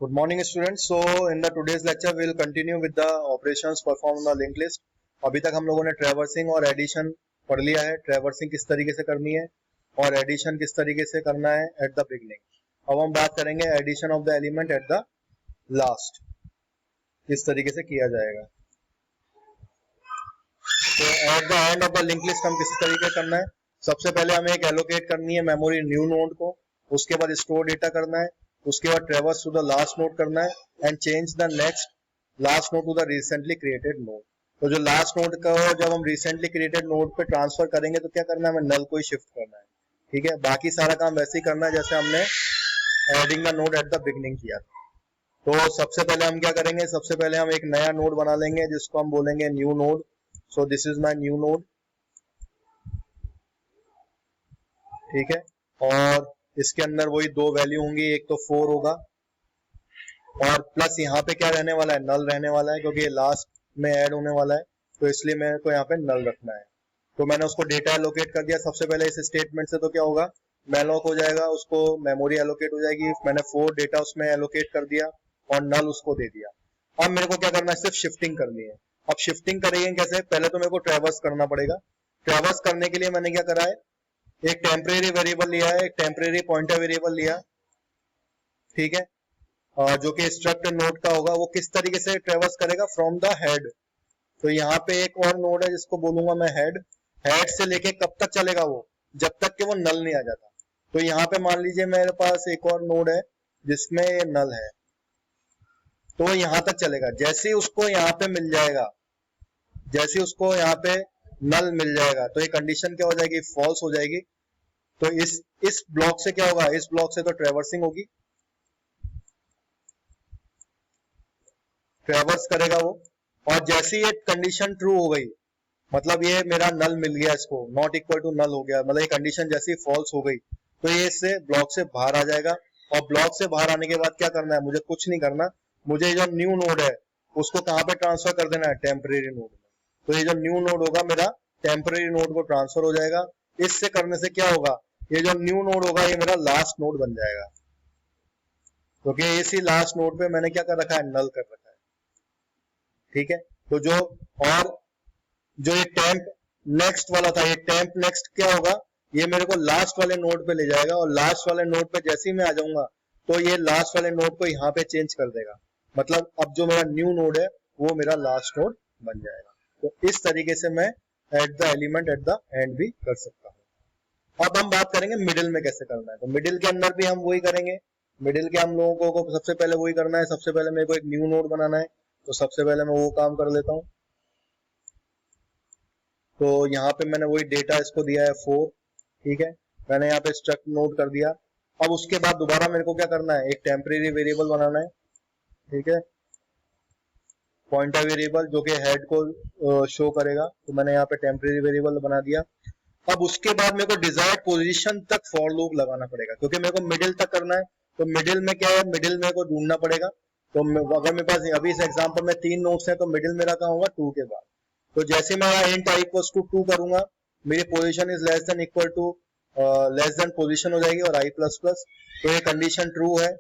Good morning students. So in the today's lecture we will continue with the operations performed on the linked list. अभी तक हम लोगों ने traversing और addition पढ़ लिया है. ट्रैवर्सिंग किस तरीके से करनी है और एडिशन किस तरीके से करना है एट द बिगनिंग. अब हम बात करेंगे addition of the element at the last किस तरीके से किया जाएगा. तो at the end of the link list हम किस तरीके करना है. सबसे पहले हमें एक एलोकेट करनी है मेमोरी न्यू नोड को. उसके बाद स्टोर डेटा करना है. उसके बाद traverse to the last node करना है and change the next last node to the recently created node. तो जो लास्ट नोड का जब हम रिसेंटली क्रिएटेड नोड पे ट्रांसफर करेंगे तो क्या करना है, हमें नल को ही शिफ्ट करना है. ठीक है, बाकी सारा काम वैसे ही करना है जैसे हमने adding the node at the beginning किया. तो सबसे पहले हम क्या करेंगे, सबसे पहले हम एक नया नोड बना लेंगे जिसको हम बोलेंगे new node. So this is my new node. ठीक है, और इसके अंदर वही दो वैल्यू होंगी, एक तो 4 होगा और प्लस यहाँ पे क्या रहने वाला है, नल रहने वाला है क्योंकि ये लास्ट में ऐड होने वाला है. तो इसलिए मेरे को यहाँ पे नल रखना है. तो मैंने उसको डेटा एलोकेट कर दिया सबसे पहले इस स्टेटमेंट से. तो क्या होगा, मैलॉक हो जाएगा, उसको मेमोरी एलोकेट हो जाएगी. मैंने 4 डेटा उसमें एलोकेट कर दिया और नल उसको दे दिया. अब मेरे को क्या करना है, सिर्फ शिफ्टिंग करनी है. अब शिफ्टिंग करेंगे कैसे, पहले तो मेरे को ट्रैवर्स करना पड़ेगा. ट्रैवर्स करने के लिए मैंने क्या करा है, एक टेम्परेरी वेरिएबल लिया है, एक टेम्परेरी पॉइंटर वेरिएबल लिया. ठीक है, जो कि स्ट्रक्ट नोड का होगा. वो किस तरीके से ट्रेवर्स करेगा, फ्रॉम द हेड. तो यहाँ पे एक और नोड है जिसको बोलूंगा मैं हेड. हेड से लेके कब तक चलेगा, वो जब तक कि वो नल नहीं आ जाता. तो यहाँ पे मान लीजिए मेरे पास एक और नोड है जिसमें ये नल है, तो वो यहाँ तक चलेगा. जैसे ही उसको यहाँ पे मिल जाएगा, जैसे उसको यहाँ पे नल मिल जाएगा तो ये कंडीशन क्या हो जाएगी, फॉल्स हो जाएगी. तो इस ब्लॉक से क्या होगा, इस ब्लॉक से तो ट्रैवर्सिंग होगी, ट्रैवर्स करेगा वो. और जैसे ये कंडीशन ट्रू हो गई, मतलब ये मेरा नल मिल गया, इसको नॉट इक्वल टू नल हो गया, मतलब ये कंडीशन जैसी फॉल्स हो गई, तो ये इससे ब्लॉक से बाहर आ जाएगा. और ब्लॉक से बाहर आने के बाद क्या करना है, मुझे कुछ नहीं करना. मुझे जो न्यू नोड है उसको कहाँ पे ट्रांसफर कर देना है, टेम्परेरी नोड में. तो ये जो न्यू नोड होगा मेरा टेम्परेरी नोड को ट्रांसफर हो जाएगा. इससे करने से क्या होगा, ये जो न्यू नोड होगा ये मेरा लास्ट नोड बन जाएगा, क्योंकि तो इसी लास्ट नोड पे मैंने क्या कर रखा है, नल कर रखा है. ठीक है, तो जो और जो ये टेम्प नेक्स्ट वाला था, ये टेम्प नेक्स्ट क्या होगा, ये मेरे को लास्ट वाले नोड पे ले जाएगा. और लास्ट वाले नोड पे जैसे ही मैं आ जाऊंगा तो ये लास्ट वाले नोड को यहाँ पे चेंज कर देगा. मतलब अब जो मेरा न्यू नोड है वो मेरा लास्ट नोड बन जाएगा. तो इस तरीके से मैं at the element at the and भी कर सकता हूँ. अब हम बात करेंगे मिडिल में कैसे करना है. तो मिडिल के अंदर भी हम वही करेंगे. मिडिल के हम लोगों को सबसे पहले वही करना है. सबसे पहले मेरे को एक न्यू नोड बनाना है, तो सबसे पहले मैं वो काम कर लेता हूँ. तो यहाँ पे मैंने वही डेटा इसको दिया है 4. ठीक है, मैंने यहाँ पे स्ट्रक्ट नोड कर दिया. अब उसके बाद दोबारा मेरे को क्या करना है, एक टेम्परेरी वेरिएबल बनाना है. ठीक है, पॉइंटर वेरिएबल जो कि हेड को शो करेगा. तो मैंने यहाँ पे टेम्परेरी वेरिएबल बना दिया. अब उसके बाद मेरे को डिजायर्ड पोजीशन तक फॉर लूप लगाना पड़ेगा, क्योंकि मेरे को मिडिल तक करना है. तो मिडिल में क्या है, मिडिल मेरे को ढूंढना पड़ेगा. तो अगर मेरे पास अभी इस एग्जांपल में 3 नोड्स हैं तो मिडिल मेरा कहाँ होगा, 2 के बाद. तो जैसे मैं इंट आई इक्वल्स टू 2 करूंगा, मेरी position is less than equal to less than position हो जाएगी और आई प्लस प्लस. तो ये कंडीशन ट्रू है.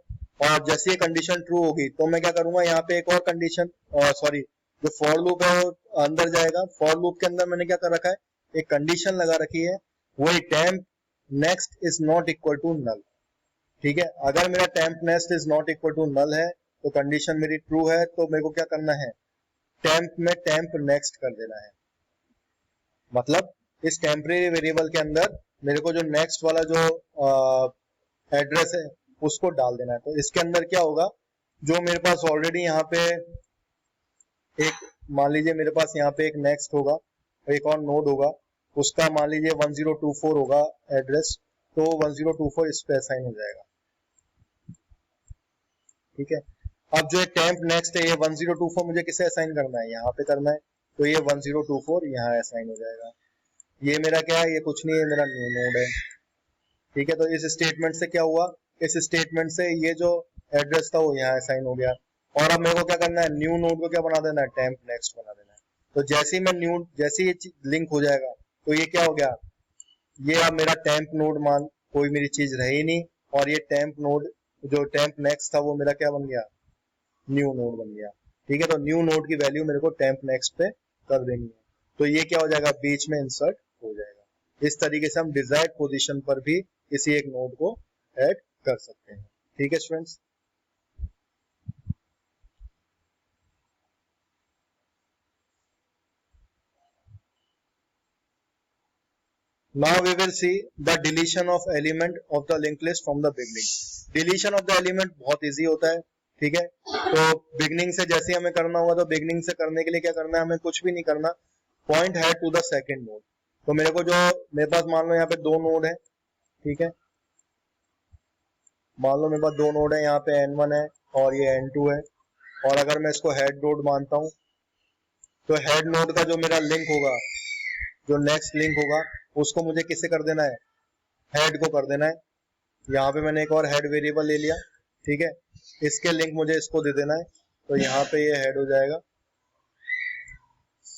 और जैसे ये कंडीशन ट्रू होगी तो मैं क्या करूंगा, यहाँ पे एक और कंडीशन, सॉरी, जो फॉर लूप है वो अंदर जाएगा. फॉर लूप के अंदर मैंने क्या कर रखा है, एक कंडीशन लगा रखी है, वही temp next is not equal to null. ठीक है, अगर मेरा temp next is not equal to null है तो कंडीशन मेरी ट्रू है. तो मेरे को क्या करना है, टेम्प में टेम्प नेक्स्ट कर देना है. मतलब इस टेम्परेरी वेरिएबल के अंदर मेरे को जो नेक्स्ट वाला जो एड्रेस है उसको डाल देना है. तो इसके अंदर क्या होगा, जो मेरे पास ऑलरेडी यहाँ पे एक, मान लीजिए मेरे पास यहाँ पे एक नेक्स्ट होगा, एक और नोड होगा, उसका मान लीजिए 1024 होगा एड्रेस. तो 1024 इस पे असाइन हो जाएगा. ठीक है, अब जो टेम्प नेक्स्ट है ये 1024 मुझे किसे असाइन करना है, यहाँ पे करना है. तो ये 1024 यहाँ असाइन हो जाएगा. ये मेरा क्या है, ये कुछ नहीं है, मेरा न्यू नोड है. ठीक है, तो इस स्टेटमेंट से क्या हुआ, इस स्टेटमेंट से ये जो एड्रेस था वो यहाँ असाइन हो गया. और अब मेरे को क्या करना है, न्यू नोड को क्या बना देना है, टेम्प नेक्स्ट बना देना है. तो जैसे ही मैं जैसे ये लिंक हो जाएगा तो ये क्या हो गया, ये अब मेरा टेम्प नोड मान कोई मेरी चीज रही नहीं और ये टेम्प नोड जो टेम्प नेक्स्ट था वो मेरा क्या बन गया, न्यू नोड बन गया। ठीक है, तो न्यू नोड की वैल्यू मेरे को टेम्प नेक्स्ट पे कर देनी है, तो ये क्या हो जाएगा, बीच में इंसर्ट हो जाएगा। इस तरीके से हम डिजायर्ड पोजीशन पर भी किसी एक नोड को ऐड कर सकते हैं। ठीक है students. Now we will see the deletion of element of the linked list from the beginning. Deletion of the element बहुत इजी होता है। ठीक है, तो बिगनिंग से जैसे हमें करना होगा, तो बिगनिंग से करने के लिए क्या करना है, हमें कुछ भी नहीं करना, पॉइंट है टू द सेकंड नोड। तो मेरे को जो मेरे पास मान लो यहाँ पे दो नोड है, ठीक है, मान लो मेरे पास दो नोड है, यहाँ पे n1 है और ये n2 है, और अगर मैं इसको हेड नोड मानता हूँ, तो हेड नोड का जो मेरा लिंक होगा, जो नेक्स्ट लिंक होगा, उसको मुझे किससे कर देना है, हेड को कर देना है। यहाँ पे मैंने एक और हेड वेरिएबल ले लिया, ठीक है, इसके लिंक मुझे इसको दे देना है, तो यहाँ पे ये हेड हो जाएगा,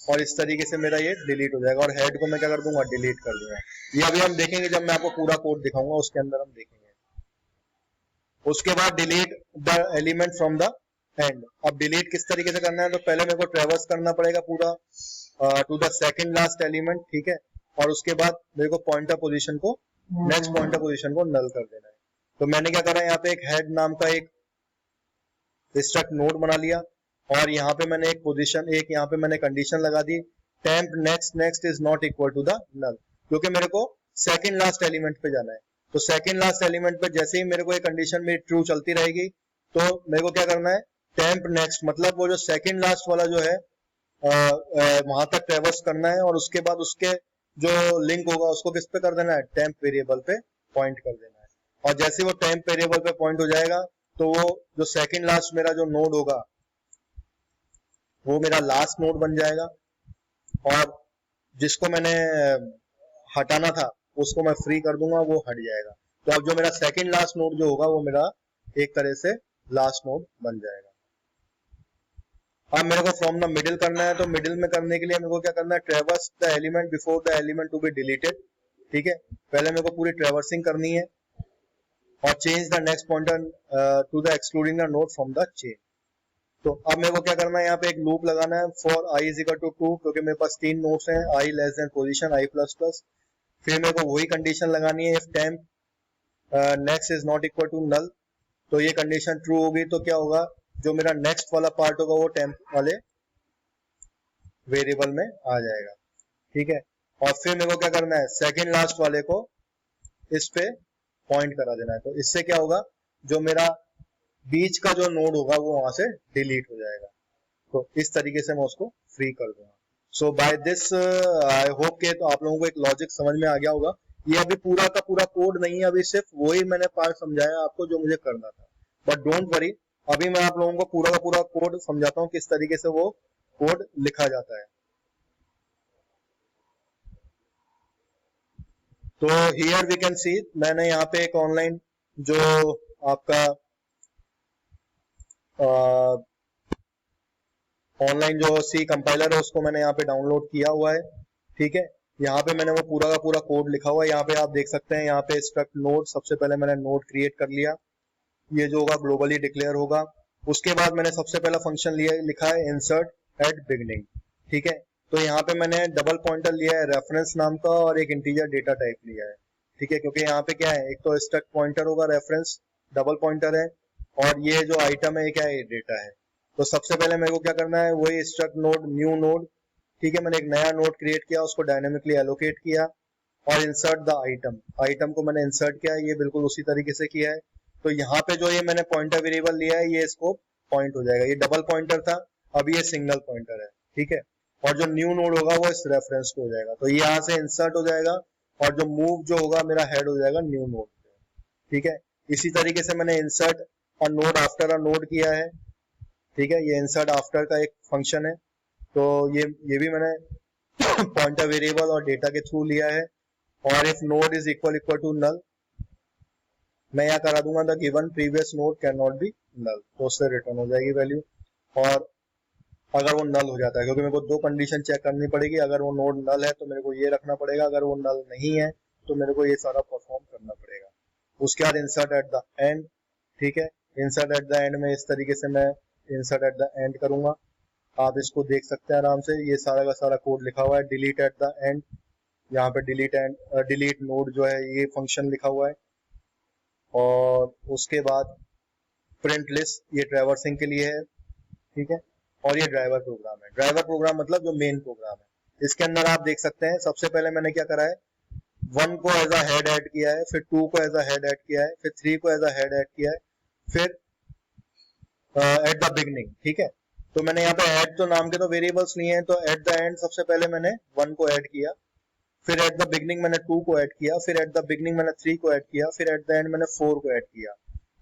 और इस तरीके से मेरा ये डिलीट हो जाएगा, और हेड को मैं क्या कर दूंगा, डिलीट कर दूंगा। ये अभी हम देखेंगे जब मैं आपको पूरा कोड दिखाऊंगा, उसके अंदर हम देखेंगे। उसके बाद delete the element from the end. अब डिलीट किस तरीके से करना है, तो पहले मेरे को ट्रेवर्स करना पड़ेगा पूरा to the second last element, ठीक है, और उसके बाद मेरे को पॉइंटर पोजीशन को, नेक्स्ट पॉइंटर पोजीशन को नल कर देना है। तो मैंने क्या करा, यहाँ पे एक हेड नाम का एक स्ट्रक्ट नोड बना लिया, और यहाँ पे मैंने एक पोजीशन, एक यहाँ पे मैंने कंडीशन लगा दी, temp next next is not equal to the null, क्योंकि मेरे को सेकंड लास्ट एलिमेंट पे जाना है। तो सेकंड लास्ट एलिमेंट पे जैसे ही मेरे को ये कंडीशन में ट्रू चलती रहेगी, तो मेरे को क्या करना है, टेम्प नेक्स्ट, मतलब वो जो सेकंड लास्ट वाला जो है वहां तक ट्रेवर्स करना है, और उसके बाद उसके जो लिंक होगा उसको किस पे कर देना है, टेम्प वेरिएबल पे पॉइंट कर देना है। और जैसे वो टेम्प वेरिएबल पे पॉइंट हो जाएगा, तो वो जो सेकंड लास्ट मेरा जो नोड होगा वो मेरा लास्ट नोड बन जाएगा, और जिसको मैंने हटाना था उसको मैं फ्री कर दूंगा, वो हट जाएगा। तो अब जो मेरा सेकंड लास्ट नोड जो होगा वो मेरा एक तरह से लास्ट नोड बन जाएगा। अब मेरे को फ्रॉम द मिडिल करना है, तो मिडिल में करने के लिए मेरे को क्या करना है, traverse the element before the element to be deleted. ठीक है, पहले मेरे को पूरी ट्रेवर्सिंग करनी है, और change the next pointer to the excluding the node from the chain. तो अब मेरे को क्या करना है, यहाँ पे एक लूप लगाना है for i is equal to 2, क्योंकि मेरे पास तीन नोड्स हैं, i less than position i plus plus. फिर मेरे को वही कंडीशन लगानी है, if temp next is not equal to null. तो ये कंडीशन ट्रू होगी, तो क्या होगा, जो मेरा नेक्स्ट वाला पार्ट होगा वो टेम्प वाले वेरिएबल में आ जाएगा। ठीक है, और फिर मेरे को क्या करना है, सेकंड लास्ट वाले को इस पे पॉइंट करा देना है। तो इससे क्या होगा, जो मेरा बीच का जो नोड होगा वो वहां से डिलीट हो जाएगा। तो इस तरीके से मैं उसको फ्री कर दूंगा। सो बाय दिस आई होप के तो आप लोगों को एक लॉजिक समझ में आ गया होगा। ये अभी पूरा का पूरा कोड नहीं है, अभी सिर्फ वही मैंने पार्ट समझाया आपको जो मुझे करना था, बट डोंट वरी, अभी मैं आप लोगों को पूरा का पूरा कोड समझाता हूँ किस तरीके से वो कोड लिखा जाता है। तो हियर वी कैन सी, मैंने यहाँ पे एक ऑनलाइन जो आपका ऑनलाइन जो सी कंपाइलर है उसको मैंने यहाँ पे डाउनलोड किया हुआ है। ठीक है, यहाँ पे मैंने वो पूरा का पूरा कोड लिखा हुआ है, यहाँ पे आप देख सकते हैं, यहाँ पे स्ट्रक्ट नोड, सबसे पहले मैंने नोड क्रिएट कर लिया, ये जो होगा ग्लोबली डिक्लेयर होगा। उसके बाद मैंने सबसे पहला फंक्शन लिखा है इंसर्ट एट बिगनिंग। ठीक है, तो यहाँ पे मैंने डबल पॉइंटर लिया है रेफरेंस नाम का, और एक इंटीजर डेटा टाइप लिया है। ठीक है, क्योंकि यहाँ पे क्या है, एक तो स्ट्रक्ट पॉइंटर होगा, रेफरेंस डबल पॉइंटर है, और ये जो आइटम है क्या है, ये डेटा है। तो सबसे पहले मेरे को क्या करना है, वही स्ट्रक्ट नोड न्यू नोड, ठीक है, मैंने एक नया नोड क्रिएट किया, उसको डायनेमिकली एलोकेट किया, और इंसर्ट द आइटम, आइटम को मैंने इंसर्ट किया, ये बिल्कुल उसी तरीके से किया है। तो यहाँ पे जो ये मैंने पॉइंटर वेरिएबल लिया है, ये इसको पॉइंट हो जाएगा, ये डबल पॉइंटर था, अभी ये सिंगल पॉइंटर है। ठीक है, और जो न्यू नोड होगा वो इस रेफरेंस पे हो जाएगा, तो ये यहाँ से इंसर्ट हो जाएगा, और जो मूव जो होगा मेरा हेड हो जाएगा न्यू नोड पे। ठीक है, इसी तरीके से मैंने insert a node after a node किया है। ठीक है, ये इंसर्ट आफ्टर का एक फंक्शन है, तो ये भी मैंने पॉइंटर वेरिएबल और डेटा के थ्रू लिया है। और if node is equal to null, मैं यहाँ करा दूंगा the given previous node can not be null, तो उससे रिटर्न हो जाएगी वैल्यू। और अगर वो नल हो जाता है, क्योंकि मेरे को दो कंडीशन चेक करनी पड़ेगी, अगर वो नोड नल है तो मेरे को ये रखना पड़ेगा, अगर वो नल नहीं है तो मेरे को ये सारा परफॉर्म करना पड़ेगा। उसके बाद इंसर्ट एट द एंड, ठीक है। इंसर्ट एट द एंड में इस तरीके से मैं इंसर्ट एट द एंड करूंगा, आप इसको देख सकते हैं आराम से, ये सारा का सारा कोड लिखा हुआ है। डिलीट एट द एंड, यहाँ पे डिलीट एंड डिलीट नोड जो है ये फंक्शन लिखा हुआ है। और उसके बाद प्रिंट लिस्ट, ये ट्रैवर्सिंग के लिए है, ठीक है। और ये ड्राइवर प्रोग्राम है। ड्राइवर प्रोग्राम मतलब जो मेन प्रोग्राम है। इसके अंदर आप देख सकते हैं सबसे पहले मैंने क्या करा है, 1 को एज अ हेड ऐड किया है, फिर 2 को एज अ हेड ऐड किया है, फिर 3 को एज अ हेड ऐड किया है, फिर एट द बिगनिंग, ठीक है। तो मैंने यहाँ पे ऐड तो नाम के तो वेरिएबल्स नहीं है, तो एट द एंड सबसे पहले मैंने 1 को ऐड किया, फिर एट द बिगनिंग मैंने 2 को ऐड किया, फिर एट द बिगनिंग मैंने 3 को ऐड किया, फिर एट द एंड मैंने 4 को ऐड किया,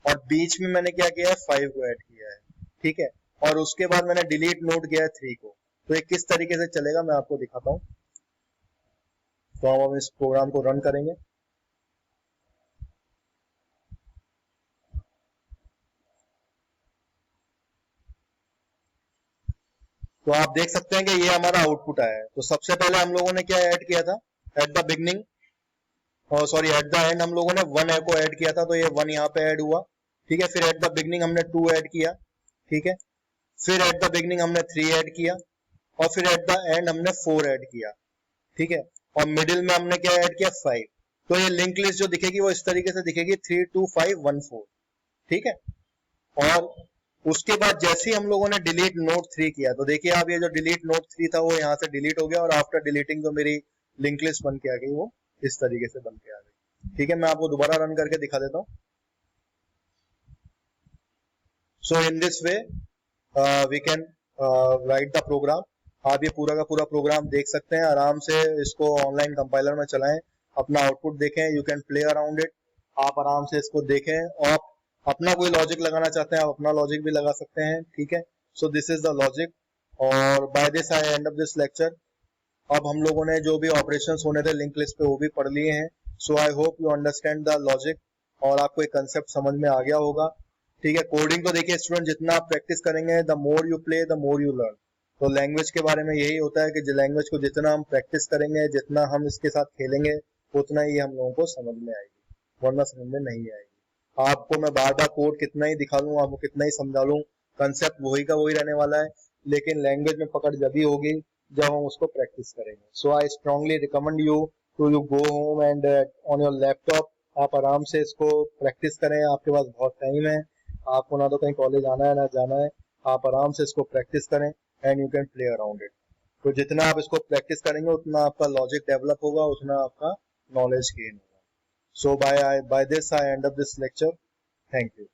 और बीच में मैंने क्या किया है, 5 को ऐड किया है, ठीक है। और उसके बाद मैंने डिलीट नोट किया है 3 को। तो ये किस तरीके से चलेगा मैं आपको दिखाता हूँ। तो हम इस प्रोग्राम को रन करेंगे। तो आप देख सकते हैं कि ये हमारा आउटपुट आया है। तो सबसे पहले हम लोगों ने क्या ऐड किया था, एट द बिगनिंग, और सॉरी एट द एंड हम लोगों ने 1 को ऐड किया था, तो ये 1 यहाँ पे ऐड हुआ, ठीक है। फिर एट द बिगनिंग हमने 2 ऐड किया, ठीक है। फिर एट द बिगनिंग हमने 3 ऐड किया, और फिर एट द एंड हमने 4 ऐड किया, ठीक है। और मिडिल में हमने क्या ऐड किया, 5। तो ये लिंक लिस्ट जो दिखेगी वो इस तरीके से दिखेगी, 3 2 5 1 4, ठीक है। और उसके बाद जैसे ही हम लोगों ने डिलीट नोट 3 किया, तो देखिए आप ये जो डिलीट नोट 3 था वो यहाँ से डिलीट हो गया, और आफ्टर डिलीटिंग जो मेरी लिंक लिस्ट बन के आ गई वो इस तरीके से बन के आ गई, ठीक है। मैं आपको दोबारा रन करके दिखा देता हूँ। So in this way we can write the program. आप ये पूरा का पूरा प्रोग्राम देख सकते हैं आराम से, इसको ऑनलाइन कंपाइलर में चलाएं, अपना आउटपुट देखें, you can play around it, आप आराम से इसको देखें, और आप अपना कोई लॉजिक लगाना चाहते हैं आप अपना लॉजिक भी लगा सकते हैं, ठीक है। So this is the logic, और by this I end of this lecture. अब हम लोगों ने जो भी ऑपरेशंस होने थे लिंक लिस्ट पे वो भी पढ़ लिए हैं। So I hope you understand the logic, और आपको एक कंसेप्ट समझ में आ गया होगा, ठीक है। कोडिंग तो देखिए स्टूडेंट, जितना आप प्रैक्टिस करेंगे the more you play the more you learn. तो लैंग्वेज के बारे में यही होता है कि लैंग्वेज को जितना हम प्रैक्टिस करेंगे, जितना हम इसके साथ खेलेंगे, उतना ही हम लोगों को समझ में आएगी, वरना समझ में नहीं आएगी। आपको मैं बार बार कोड कितना ही दिखा लूं, आपको कितना ही समझा लूं, कंसेप्ट वही का वही रहने वाला है, लेकिन लैंग्वेज में पकड़ जब ही होगी जब हम उसको प्रैक्टिस करेंगे। So I strongly recommend you to you go home and on your laptop आप आराम से इसको प्रैक्टिस करें। आपके पास बहुत टाइम है, आपको ना तो कहीं कॉलेज आना है ना जाना है, आप आराम से इसको प्रैक्टिस करें and you can play around it. तो जितना आप इसको प्रैक्टिस करेंगे उतना आपका लॉजिक डेवलप होगा, उतना आपका नॉलेज गेन होगा। So by this I end of this lecture. Thank you.